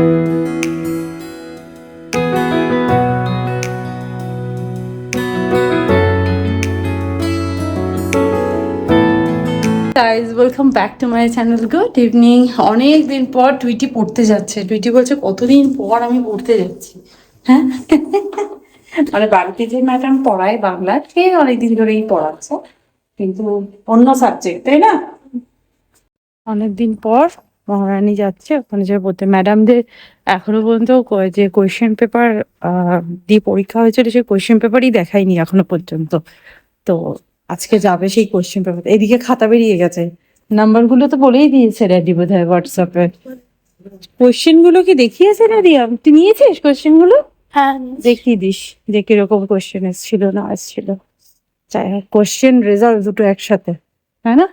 Guys welcome back to my channel. Good evening. অনেক দিন পর টুইটি পড়তে যাচ্ছে। টুইটি বলছে কতদিন পর আমি পড়তে যাচ্ছি। হ্যাঁ, মানে বাড়িতে যে ম্যাডাম পড়ায় বাংলা, সে অনেকদিন ধরেই পড়াচ্ছে, কিন্তু অন্য সাবজেক্ট, তাই না? অনেকদিন পর মহারানী যাচ্ছে ওখানে যে পড়তে। ম্যাডামদের এখনো পর্যন্ত যে কোয়েশ্চেন পেপার দিয়ে পরীক্ষা হয়েছিল, সেই কোয়েশ্চেন পেপারই দেখায়নি এখনো পর্যন্ত। তো আজকে যাবে সেই কোয়েশ্চেন পেপার। এদিকে খাতা বেরিয়ে গেছে, নাম্বারগুলো তো বলেই দিয়েছে রেডি বোধ হয় হোয়াটসঅ্যাপে। কোয়েশ্চেন গুলো কি দেখিয়েছে রেডি? তুই নিয়েছিস কোয়েশ্চেন গুলো? হ্যাঁ, দেখিয়ে দিস যে কিরকম কোয়েশ্চেন এসেছিল না এসেছিল। যাই হোক, কোয়েশ্চেন রেজাল্ট দুটো একসাথে, তাই না?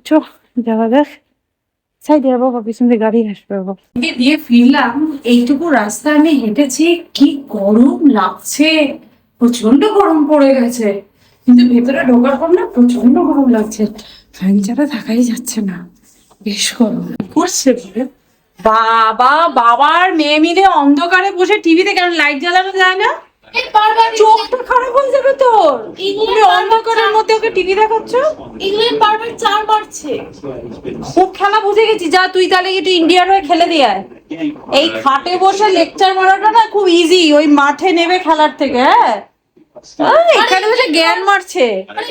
চ যাওয়া যাক। সাইডে বাবা, পিছন দিয়ে গাড়ি আসবে বাবা। দিয়ে ফিরলাম, এইটুকু রাস্তা আমি হেঁটেছি, কি গরম লাগছে, প্রচন্ড গরম পড়ে গেছে। কিন্তু ভেতরে ঢোকার পর না প্রচন্ড গরম লাগছে, ফ্যান ছাড়া থাকাই যাচ্ছে না, বেশ গরম করছে। বাবা, বাবার মেয়ে মিলে অন্ধকারে বসে টিভিতে, কেন লাইট জ্বালানো যায় না? চোখটা খারাপ হয়ে যাবে তোর। তুমি অন্ধকারের মধ্যে ওকে টিভি দেখাচ্ছ। ইংল্যান্ড বারবার 4 মারছে। খুব খেলা বুঝে গেছি, যা তুই তাহলে একটু ইন্ডিয়ার হয়ে খেলে দিয়ে আয়। এই খাটে বসে লেকচার মারাটা না খুব ইজি, ওই মাঠে নেবে খেলার থেকে। হ্যাঁ, এখানে বসে জ্ঞান মারছে।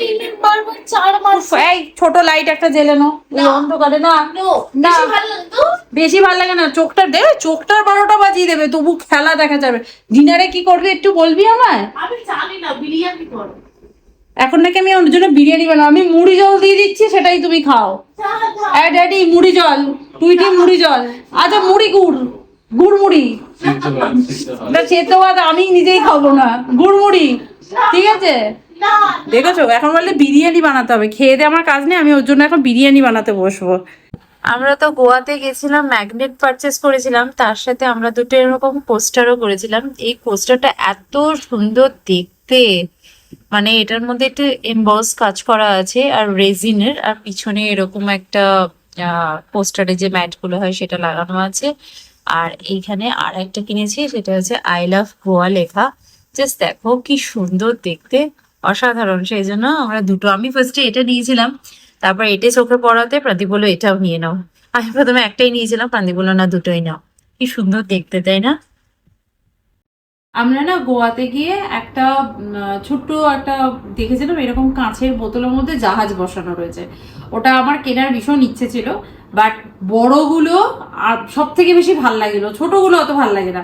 ইংল্যান্ড বারবার 4 মারছে। এই ছোট লাইট একটা জ্বেলে নো, ওই অন্ধকারে না। না, বেশি ভালো লাগে না। চোখটা দে, চোখটার 12টা বাজিয়ে দেবে, তবু খেলা দেখা যাবে। ডিনারে কি করবি একটু বলবি আমায়? আমি জানি না, বিরিয়ানি করো। এখন নাকি আমি ওর জন্য বিরিয়ানি বানাবো। আমি মুড়ি জল দিয়ে দিচ্ছি, সেটাই তুমি খাও। ড্যাডি মুড়ি জল, টুইটি মুড়ি জল। আচ্ছা মুড়ি গুড়, গুড় মুড়ি। সেদ্ধ ভাত আমি নিজেই খাবো না, গুড় মুড়ি, ঠিক আছে? দেখেছো, এখন বললে বিরিয়ানি বানাতে হবে। খেয়ে দিয়ে আমার কাজ নেই, আমি ওর জন্য এখন বিরিয়ানি বানাতে বসবো। আমরা তো গোয়াতে গেছিলাম, ম্যাগনেট পারচেস করেছিলাম, তার সাথে আমরা দুটো এরকম পোস্টারও করেছিলাম। এই পোস্টারটা এত সুন্দর দেখতে, মানে এটার মধ্যে একটা এমবস কাজ করা আছে আর রেজিনের, আর পিছনে এরকম একটা পোস্টারে যে ম্যাট গুলো হয় সেটা লাগানো আছে। আর এইখানে আর একটা কিনেছি, সেটা হচ্ছে আই লাভ গোয়া লেখা। জাস্ট দেখো কি সুন্দর দেখতে, অসাধারণ। সেই জন্য আমরা দুটো, আমি ফার্স্টে এটা নিয়েছিলাম, তারপর এটাই চোখে পড়াতে প্রদীপ বললো এটাও নিয়ে নাও। আমি প্রথমে একটাই নিয়েছিলাম, প্রদীপ বললো না দুটোই নাও। কি সুন্দর দেখতে, তাই না? আমরা না গোয়াতে গিয়ে একটা ছোট্ট একটা দেখেছিলাম, এরকম কাঁচের বোতলের মধ্যে জাহাজ বসানো রয়েছে। ওটা আমার কেনার ভীষণ ইচ্ছে ছিল, বাট বড়গুলো আর সব থেকে বেশি ভাল লাগলো, ছোটগুলো অত ভাল লাগে না।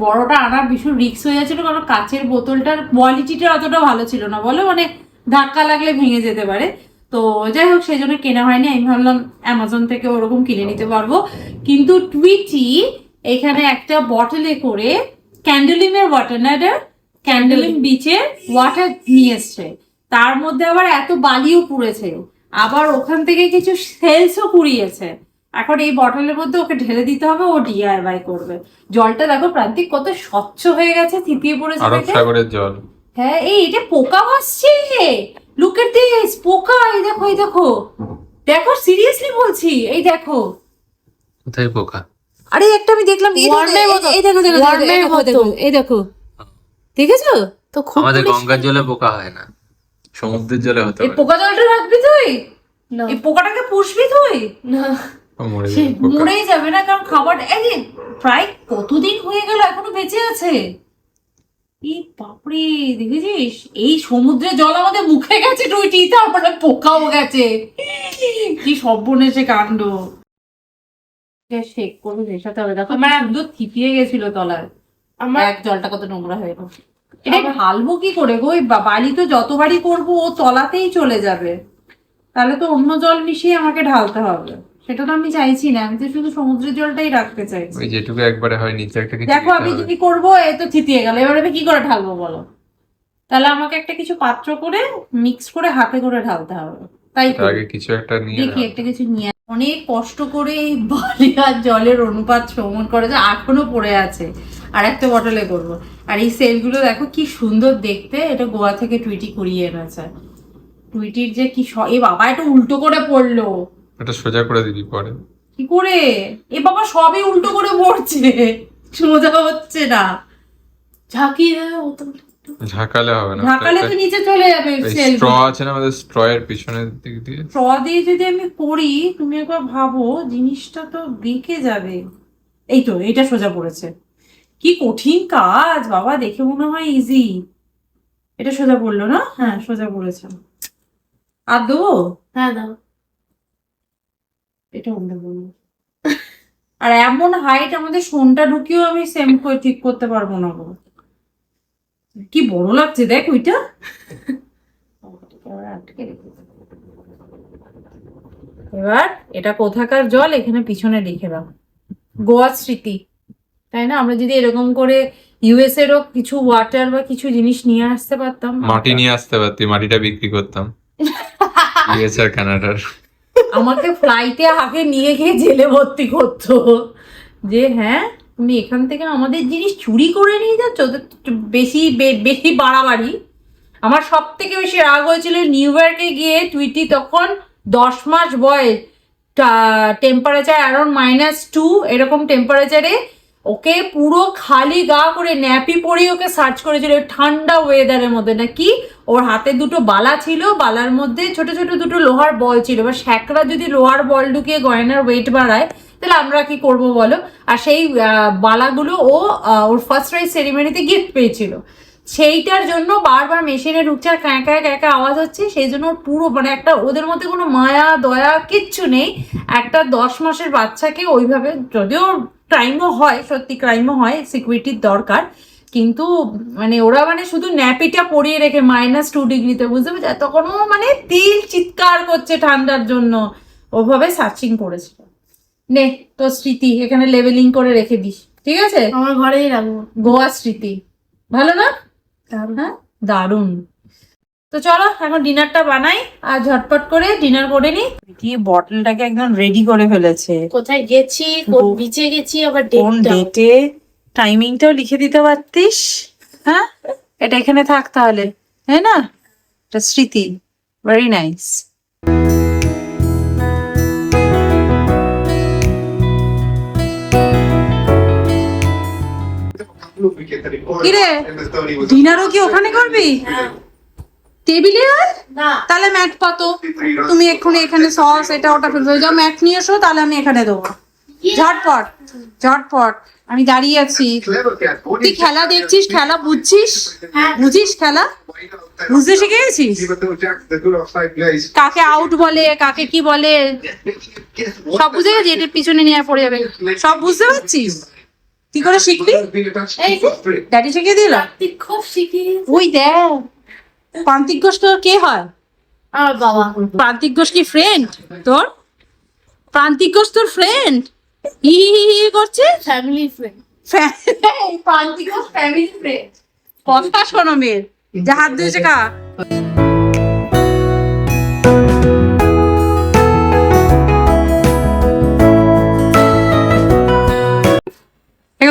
বড়টা আনার ভীষণ রিস্ক হয়ে যাচ্ছিল, কারণ কাঁচের বোতলটার কোয়ালিটিটা অতটা ভালো ছিল না, বলো, মানে ধাক্কা লাগলে ভেঙে যেতে পারে। তো যাই হোক, সেই জন্য কেনা হয়নি। আমি ভাবলাম অ্যামাজন থেকে ওরকম কিনে নিতে পারবো। কিন্তু টুইটি এখানে একটা বটলে করে ক্যান্ডেলিমের ওয়াটার, না এটা ক্যান্ডেলিম বিচের ওয়াটার নিয়ে এসছে। তার মধ্যে আবার এত বালিও পুড়েছে, আবার ওখান থেকে কিছু সেলসও পুড়িয়েছে। এখন এই বটলের মধ্যে ওকে ঢেলে দিতে হবে, ও ডিআইওয়াই করবে। জলটা দেখো প্রান্তিক কত স্বচ্ছ হয়ে গেছে, থিতিয়ে পড়েছে আরব সাগরের জল। হ্যাঁ, এই এটা পোকা ভাসছে, লুক এট দিস, পোকা। এই দেখো, এই দেখো, দেখো সিরিয়াসলি বলছি, এই দেখো। কোথায় পোকা? আরে একটা আমি দেখলাম, এই দেখো, এই দেখো, দেখেছো তো? খুব আমাদের গঙ্গার জলে পোকা হয় না, সমুদ্রের জলে হতে এই পারে। পোকা জলটা রাখবি তুই? এই পোকাটাকে পুষবি তুই? না, মরে যাবে পোকা। মরেই যাবে না, কারণ খাবার এই যে প্রায় কতদিন হয়ে গেল এখনো বেঁচে আছে। এই বাপরে, দেখেছিস এই সমুদ্রের জল আমাদের মুখে গেছে টুইটি, তারপরে পোকাও গেছে। কি সর্বনেশে কাণ্ড। শেক করবো মেশাতে হবে। দেখো আমার একদম থিপিয়ে গেছিল তলায়, আমার এক জলটা কত নোংরা হয়ে গেল। এটা ঢালবো কি করে গো? বালি তো যতবারই করবো ও তলাতেই চলে যাবে, তাহলে তো অন্য জল মিশিয়ে আমাকে ঢালতে হবে। সেটা তো আমি চাইছি না, আমি তো শুধু সমুদ্রের জলটাই রাখতে চাইছি। ওই যেটুকু একবারে হয় নিচে একটা কিছু দেখো আমি যদি করবো, এ তো থিতিয়ে গেল, এবার আমি কি করে ঢালবো বলো? তাহলে আমাকে একটা কিছু পাত্র করে মিক্স করে হাতে করে ঢালতে হবে। তাই তো আগে কিছু একটা নিয়ে দেখি একটা কিছু নিয়ে। অনেক কষ্ট করে এই বালি আর জলের অনুপাত সমান করে, যে এখনো পড়ে আছে। আর একটা বটলে করবো। আর এই সেলগুলো দেখো কি সুন্দর দেখতে, এটা গোয়া থেকে টুইটি কুড়িয়ে এনেছে। টুইটির যে কি এই বাবা, এটা উল্টো করে পড়লো। এটা সোজা করে দিবি পরে। কি করে? এ বাবা সবই উল্টো করে পড়ছে, সোজা হচ্ছে না। ঝাঁকিয়ে দেবে বোতল। ঝাঁকালে হবে না, ঢাকালে তো নিচে চলে যাবে। স্ট্র আছে না আমাদের, স্ট্র এর পিছনের দিক দিয়ে। স্ট্র দিয়ে যদি আমি করি, তুমি একবার ভাবো, জিনিসটা তো বেঁকে যাবে। এই তো, এটা সোজা পড়েছে। কি কঠিন কাজ বাবা, দেখে মনে হয় ইজি। এটা সোজা পড়লো না? হ্যাঁ সোজা পড়েছে। আর দেবো? হ্যাঁ দাও। এটা অন্য বলবো। আর এমন হাইট, আমাদের শোনটা ঢুকিয়েও আমি সেম করে ঠিক করতে পারবো না গো। কি বড় লাগছে দেখ ওইটা। এবার এটা কোথাকার জল এখানে পিছনে লিখে দাও। গোয়া স্মৃতি, তাই না? আমরা যদি এরকম করে ইউএস এরও কিছু ওয়াটার বা কিছু জিনিস নিয়ে আসতে পারতাম। মাটি নিয়ে আসতে পারতি, মাটিটা বিক্রি করতাম ইউএস আর কানাডার। আমাকে ফ্লাইটে আগে নিয়ে গিয়ে জেলে ভর্তি করতো, যে হ্যাঁ তুমি এখান থেকে আমাদের জিনিস চুরি করে নিয়ে যাচ্ছ। বেশি বেশি বাড়াবাড়ি। আমার সব থেকে বেশি রাগ হয়েছিল নিউ ইয়র্কে গিয়ে। টুইটি তখন 10 মাস বয়স, টেম্পারেচার অ্যারাউন্ড -2 এরকম টেম্পারেচারে ওকে পুরো খালি গা করে ন্যাপি পরিয়ে ওকে সার্চ করেছিল ঠান্ডা ওয়েদারের মধ্যে। নাকি ওর হাতে দুটো বালা ছিল, বালার মধ্যে ছোট ছোট দুটো লোহার বল ছিল। এবার শ্যাকরা যদি লোহার বল ঢুকিয়ে গয়নার ওয়েট বাড়ায়, তাহলে আমরা কি করব বলো? আর সেই বালাগুলো ও ওর ফার্স্ট রাইজ সেরিমনিতে গিফট পেয়েছিল। সেইটার জন্য বারবার মেশিনে ঢুকছে আর ক্যাঁকা ক্যাঁকা আওয়াজ হচ্ছে। সেই জন্য ওর পুরো মানে একটা, ওদের মধ্যে কোনো মায়া দয়া কিচ্ছু নেই। একটা 10 মাসের বাচ্চাকে ওইভাবে, যদিও ক্রাইমও হয়, সত্যি ক্রাইমও হয়, সিকিউরিটির দরকার, কিন্তু মানে ওরা মানে শুধু ন্যাপিটা পরিয়ে রেখে -2 ডিগ্রিতে, বুঝতে পারছি? তখনও মানে তিল চিৎকার করছে ঠান্ডার জন্য। ওভাবে সার্চিং করেছিল। নে তো স্মৃতি এখানে লেবেলিং করে রেখে দিস, ঠিক আছে? আমার ঘরেই রাখবো। গোয়া স্মৃতি, ভালো না? হ্যাঁ দারুণ। তো চলো এখন ডিনারটা বানাই, আর ঝটপট করে ডিনার করে নি। কি বটলটাকে একদম রেডি করে ফেলেছে। কোথায় গেছি, কোন বিচে গেছি, আবার কোন ডেটে, টাইমিংটাও লিখে দিতে পারতিস। হ্যাঁ এটা এখানে থাক তাহলে, তাই না? এটা স্মৃতি, ভেরি নাইস। কিরে ডিনারও কি ওখানে করবি? টেবিলে আর না তাহলে ম্যাট পাতো। তুমি এক্ষুনি এখানে সস এটা ওটা ফেলবে, যাও ম্যাট নিয়ে এসো, তাহলে আমি এখানে দেবো। ঝটপট ঝটপট, আমি দাঁড়িয়ে আছি। তুই খেলা দেখছিস, খেলা বুঝছিস? বুঝিস খেলা? বুঝতে শিখে গেছিস? কাকে আউট বলে, কাকে কি বলে, সব বুঝে গেছি। এটার পিছনে নিয়ে পড়ে যাবে, সব বুঝতে পারছিস? কি করে শিখবি? ড্যাডি শিখিয়ে দিল। খুব শিখিয়ে। ওই দেখ, প্রান্তিক ঘোষ তোর কে হয়? আমার বাবা। প্রান্তিক ঘোষ কি ফ্রেন্ড তোর? প্রান্তিক ঘোষ তোর ফ্রেন্ড? হি হি হি করছে। Family friend. প্রান্তিক ঘোষ ফ্যামিলি ফ্রেন্ড। কথা শোনো মেয়ের, যা হাত দিয়েছে কা।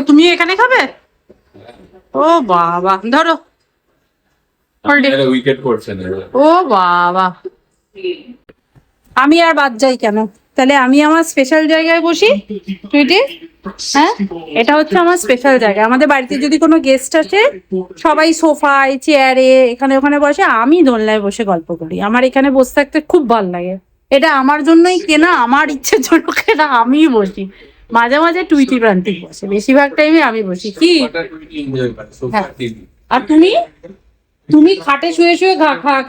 তুমি এখানে খাবে? ও বাবা, ধরো। উইকেট পড়ছে না। ও বাবা, আমি আর বাদ যাই কেন? তাহলে আমি আমার স্পেশাল জায়গায় বসি। টুইটি, হ্যাঁ এটা হচ্ছে আমার স্পেশাল জায়গা। আমাদের বাড়িতে যদি কোনো গেস্ট আসে, সবাই সোফায় চেয়ারে এখানে ওখানে বসে, আমি দোলনায় বসে গল্প করি। আমার এখানে বসে থাকতে খুব ভালো লাগে। এটা আমার জন্যই কেনা, আমার ইচ্ছের জন্য কেনা, আমিই বসি। মাঝে মাঝে টুইটি প্রান্তিক বসে, বেশিরভাগ টাইমে আমি বসি। কি আর তুমি? তুমি খাটে শুয়ে শুয়ে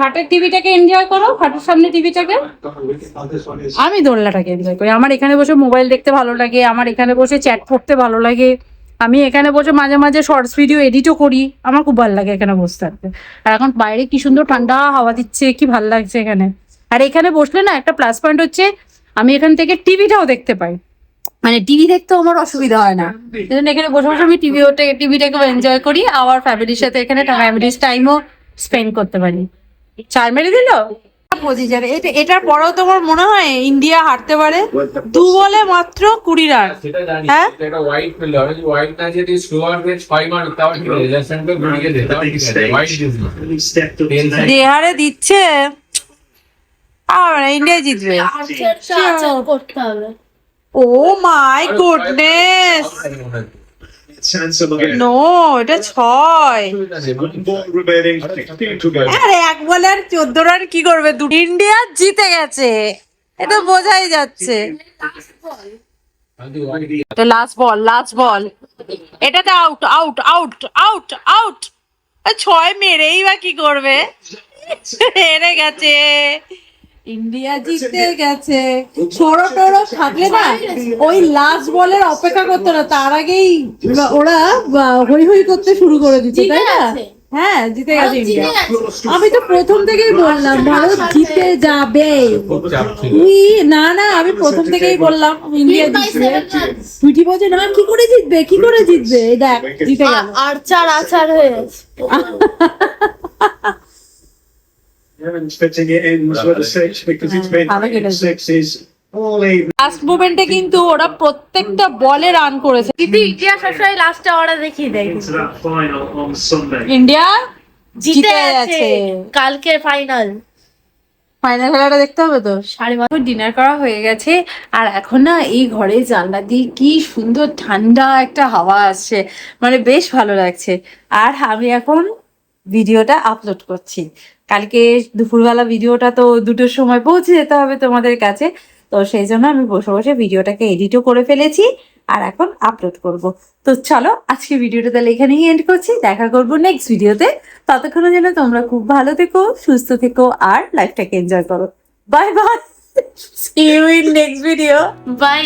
খাটের টিভিটাকে এনজয় করো, খাটের সামনে টিভিটাকে। আমি দোলনাটাকে এনজয় করি। আমার এখানে বসে মোবাইল দেখতে ভালো লাগে, আমার এখানে বসে চ্যাট করতে ভালো লাগে, আমি এখানে বসে মাঝে মাঝে শর্টস ভিডিও এডিটও করি। আমার খুব ভালো লাগে এখানে বসে থাকতে। আর এখন বাইরে কি সুন্দর ঠান্ডা হাওয়া দিচ্ছে, কি ভালো লাগছে এখানে। আর এখানে বসলে না একটা প্লাস পয়েন্ট হচ্ছে, আমি এখান থেকে টিভিটাও দেখতে পাই। মানে টিভি দেখতেও আমার অসুবিধা হয় না। সেজন্য এখানে বসে বসে আমি টিভিটাকেও এনজয় করি, আবার ফ্যামিলির সাথে এখানে ফ্যামিলির টাইমও স্পেন্ড করতে পারি। 4 মেরে দিল পজিশন। এটার পরেও তোমার মনে হয় ইন্ডিয়া হারতে পারে? 2 বলে মাত্র 20 রান। হ্যাঁ এটা হোয়াইট পেলে হবে, যদি হোয়াইট না যদি স্লোয়ার বে 6 মার তাও ঠিক আছে, রিজার্ভেন্টে ঘুরিয়ে দে তাও ঠিক আছে। হোয়াইট দিস না, দেহারে দিচ্ছে, আর ইন্ডিয়া জিতবে। আচার করতে হবে। ও মাই গুডনেস, নো এটা 6। আরে 1 বলে আর 14 রান কি করবে? ইন্ডিয়া জিতে গেছে, এটা বোঝাই যাচ্ছে। এটা লাস্ট বল, এটাতে out out out out out. 6 মেরেই বা কি করবে? হেরে গেছে, ইন্ডিয়া জিতে গেছে। ছোড়ো টোড়ো থাকলে না ওই লাস্ট বলের অপেক্ষা করতো না, তার আগেই ওরা হই হই করতে শুরু করে দিত, তাই না? হ্যাঁ জিতে গেছে ইন্ডিয়া। আমি তো প্রথম থেকেই বললাম ভারত জিতে যাবে। না না, আমি প্রথম থেকেই বললাম ইন্ডিয়া জিতবে। টুইটি বলছে না কি করে জিতবে, কি করে জিতবে, এই দেখ জিতে গেল। আচার হয়ে গেছে। লাস্ট মোমেন্টে কিন্তু ওরা প্রত্যেকটা বলে রান করেছে। কিন্তু ইন্ডিয়া সবসময় লাস্টে ওরা দেখিয়ে দেয়। ইন্ডিয়া জিতে গেছে কালকে ফাইনাল খেলাটা দেখতে হবে তো। 5:30। ডিনার করা হয়ে গেছে আর এখন না এই ঘরে জানলা দিয়ে কি সুন্দর ঠান্ডা একটা হাওয়া আসছে, মানে বেশ ভালো লাগছে। আর আমি এখন ভিডিওটা আপলোড করছি। কালকে দুপুরবেলা ভিডিওটা তো 2টোর সময় পৌঁছে যেতে হবে তোমাদের কাছে, তো সেই জন্য আমি বসে বসে ভিডিওটাকে এডিটও করে ফেলেছি আর এখন আপলোড করব। তো চলো আজকে ভিডিওটা তাহলে এখানেই এন্ড করছি, দেখা করবো নেক্সট ভিডিওতে। ততক্ষণের জন্য তোমরা খুব ভালো থেকো, সুস্থ থেকো আর লাইফটাকে এনজয় করো। Bye bye, see you in next video. By.